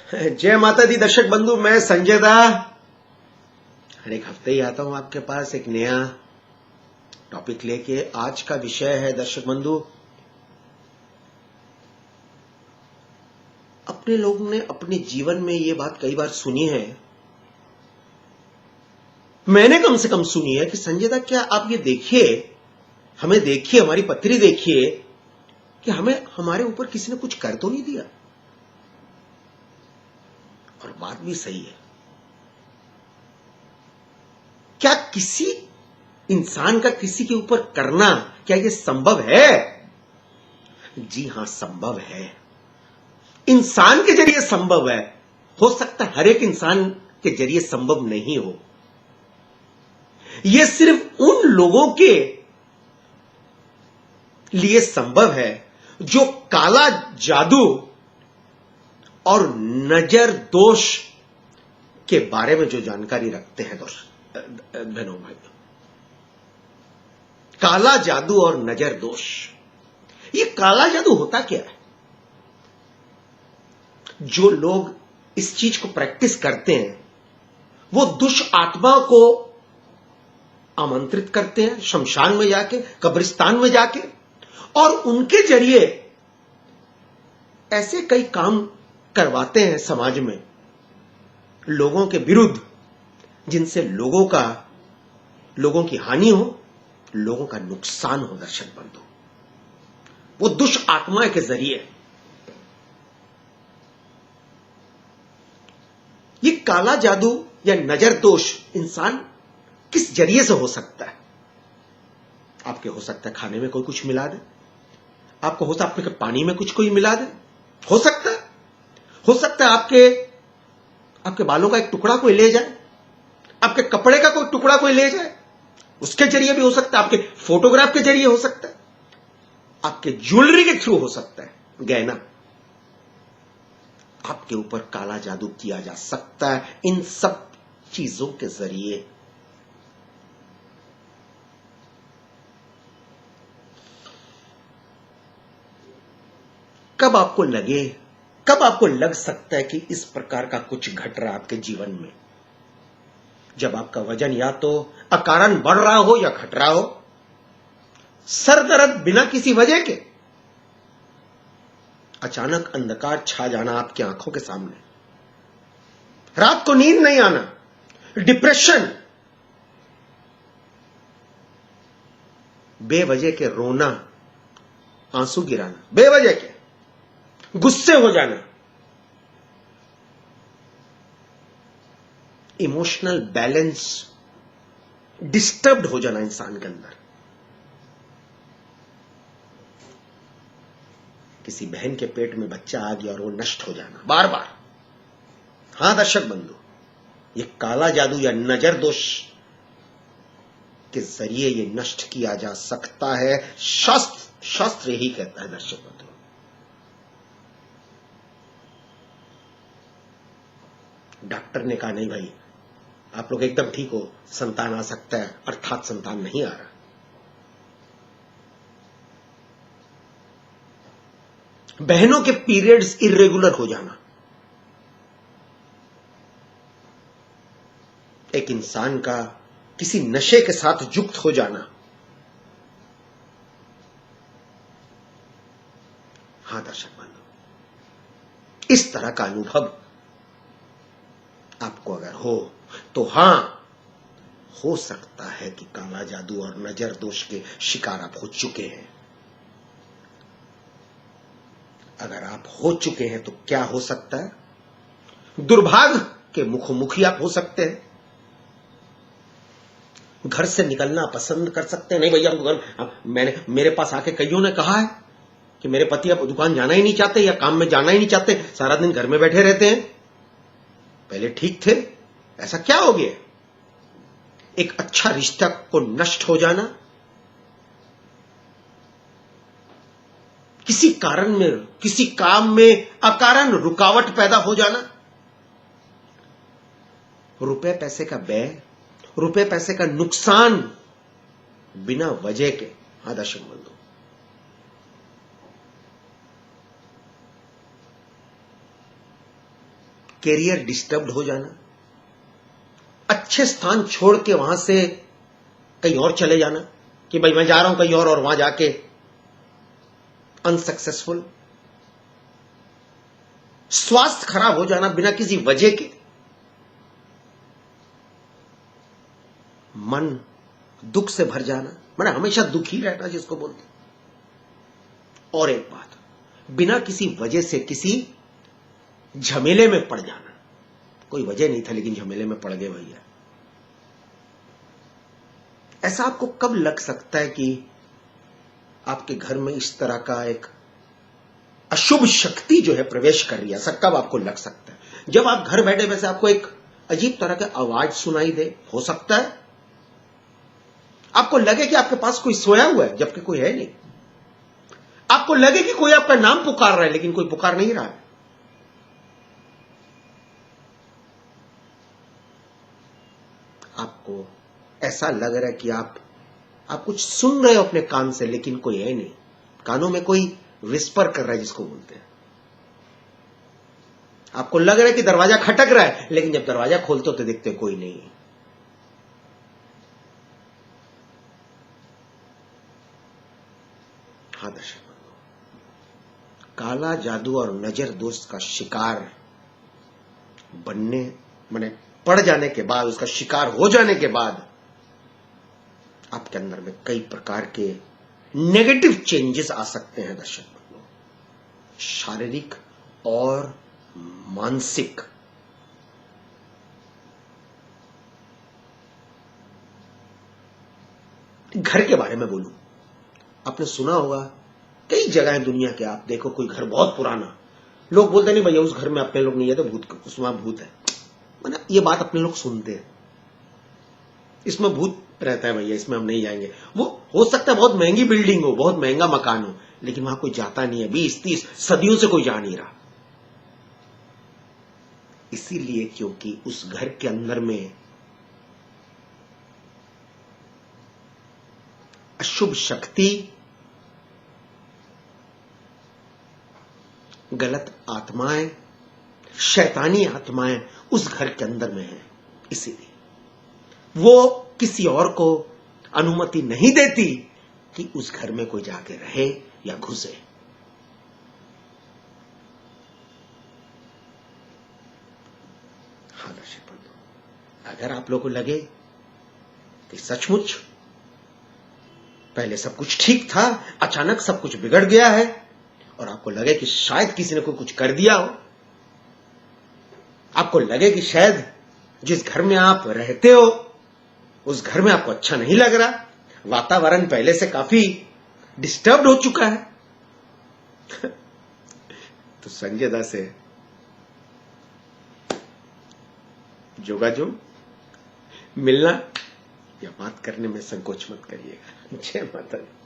जय माता दी दर्शक बंधु, मैं संजय दा हर एक हफ्ते ही आता हूं आपके पास एक नया टॉपिक लेके। आज का विषय है दर्शक बंधु, अपने लोगों ने अपने जीवन में ये बात कई बार सुनी है, मैंने कम से कम सुनी है कि संजय दा क्या आप ये देखिए, हमें देखिए, हमारी पत्री देखिए कि हमें हमारे ऊपर किसी ने कुछ कर तो नहीं दिया। और बात भी सही है। क्या किसी इंसान का किसी के ऊपर करना, क्या यह संभव है? जी हां, संभव है। इंसान के जरिए संभव है। हो सकता है हर एक इंसान के जरिए संभव नहीं हो। यह सिर्फ उन लोगों के लिए संभव है जो काला जादू और नजर दोष के बारे में जो जानकारी रखते हैं बहनों भाइयों। काला जादू और नजर दोष, ये काला जादू होता क्या है? जो लोग इस चीज को प्रैक्टिस करते हैं वो दुष्ट आत्मा को आमंत्रित करते हैं शमशान में जाके, कब्रिस्तान में जाके, और उनके जरिए ऐसे कई काम करवाते हैं समाज में लोगों के विरुद्ध, जिनसे लोगों की हानि हो, लोगों का नुकसान हो। दर्शक बंधु, वो दुष्ट आत्मा के जरिए ये काला जादू या नजर दोष इंसान किस जरिए से हो सकता है? आपके हो सकता है खाने में कोई कुछ मिला दे, आपको हो सकता है पानी में कुछ कोई मिला दे, हो सकता है आपके बालों का एक टुकड़ा कोई ले जाए, आपके कपड़े का कोई टुकड़ा कोई ले जाए, उसके जरिए भी हो सकता है, आपके फोटोग्राफ के जरिए हो सकता है, आपके ज्वेलरी के थ्रू हो सकता है, गहना, आपके ऊपर काला जादू किया जा सकता है इन सब चीजों के जरिए। कब आपको लग सकता है कि इस प्रकार का कुछ घट रहा है आपके जीवन में? जब आपका वजन या तो अकारण बढ़ रहा हो या घट रहा हो, सर दर्द बिना किसी वजह के, अचानक अंधकार छा जाना आपकी आंखों के सामने, रात को नींद नहीं आना, डिप्रेशन, बेवजह के रोना, आंसू गिराना, बेवजह के गुस्से हो जाना, इमोशनल बैलेंस डिस्टर्ब्ड हो जाना इंसान के अंदर, किसी बहन के पेट में बच्चा आ गया और वो नष्ट हो जाना बार बार। हां दर्शक बंधु, ये काला जादू या नजर दोष के जरिए ये नष्ट किया जा सकता है। शास्त्र यही कहता है दर्शक बंधु। डॉक्टर ने कहा नहीं भाई, आप लोग एकदम ठीक हो, संतान आ सकता है, अर्थात संतान नहीं आ रहा। बहनों के पीरियड्स इरेगुलर हो जाना, एक इंसान का किसी नशे के साथ युक्त हो जाना, हां दर्शक बंधु, इस तरह का अनुभव आपको अगर हो तो हां, हो सकता है कि काला जादू और नजर दोष के शिकार आप हो चुके हैं। अगर आप हो चुके हैं तो क्या हो सकता है? दुर्भाग्य के मुखोमुखी आप हो सकते हैं। घर से निकलना पसंद कर सकते हैं, नहीं भैया, मेरे पास आके कईयों ने कहा है कि मेरे पति अब दुकान जाना ही नहीं चाहते या काम में जाना ही नहीं चाहते, सारा दिन घर में बैठे रहते हैं। पहले ठीक थे, ऐसा क्या हो गया? एक अच्छा रिश्ता को नष्ट हो जाना, किसी कारण में, किसी काम में अकारण रुकावट पैदा हो जाना, रुपए पैसे का व्यय, रुपए पैसे का नुकसान बिना वजह के। हाँ दर्शक बंधु, कैरियर डिस्टर्ब हो जाना, अच्छे स्थान छोड़ के वहां से कहीं और चले जाना कि भाई मैं जा रहा हूं कहीं और वहां जाके अनसक्सेसफुल, स्वास्थ्य खराब हो जाना बिना किसी वजह के, मन दुख से भर जाना, मैंने हमेशा दुखी रहना जिसको बोलते। और एक बात, बिना किसी वजह से किसी झमेले में पड़ जाना, कोई वजह नहीं था लेकिन झमेले में पड़ गए भैया। ऐसा आपको कब लग सकता है कि आपके घर में इस तरह का एक अशुभ शक्ति जो है प्रवेश कर रही है? ऐसा कब आपको लग सकता है? जब आप घर बैठे वैसे आपको एक अजीब तरह का आवाज सुनाई दे, हो सकता है आपको लगे कि आपके पास कोई सोया हुआ है जबकि कोई है नहीं, आपको लगे कि कोई आपका नाम पुकार रहा है लेकिन कोई पुकार नहीं रहा है। आपको ऐसा लग रहा है कि आप कुछ सुन रहे हो अपने कान से लेकिन कोई है नहीं, कानों में कोई विस्पर कर रहा है जिसको बोलते हैं। आपको लग रहा है कि दरवाजा खटक रहा है लेकिन जब दरवाजा खोलते हो तो देखते हो कोई नहीं। हाँ दर्शक, काला जादू और नजर दोस्त का शिकार बनने माने पड़ जाने के बाद, उसका शिकार हो जाने के बाद आपके अंदर में कई प्रकार के नेगेटिव चेंजेस आ सकते हैं दर्शक बंधु, शारीरिक और मानसिक। घर के बारे में बोलूं, आपने सुना होगा कई जगह है दुनिया के, आप देखो कोई घर बहुत पुराना, लोग बोलते नहीं भैया उस घर में अपने लोग नहीं है तो भूत, उसमें भूत है। मैंने ये बात अपने लोग सुनते हैं, इसमें भूत रहता है भैया, इसमें हम नहीं जाएंगे। वो हो सकता है बहुत महंगी बिल्डिंग हो, बहुत महंगा मकान हो, लेकिन वहां कोई जाता नहीं है, 20-30 सदियों से कोई जा नहीं रहा। इसीलिए क्योंकि उस घर के अंदर में अशुभ शक्ति, गलत आत्माएं, शैतानी आत्माएं उस घर के अंदर में है। इसीलिए वो किसी और को अनुमति नहीं देती कि उस घर में कोई जाके रहे या घुसे। हाँ दर्शक बंधु, अगर आप लोगों को लगे कि सचमुच पहले सब कुछ ठीक था, अचानक सब कुछ बिगड़ गया है, और आपको लगे कि शायद किसी ने कोई कुछ कर दिया हो, आपको लगे कि शायद जिस घर में आप रहते हो उस घर में आपको अच्छा नहीं लग रहा, वातावरण पहले से काफी डिस्टर्ब हो चुका है, तो संजय दत्त से जोगाजोग, मिलना या बात करने में संकोच मत करिएगा। जय माता दी।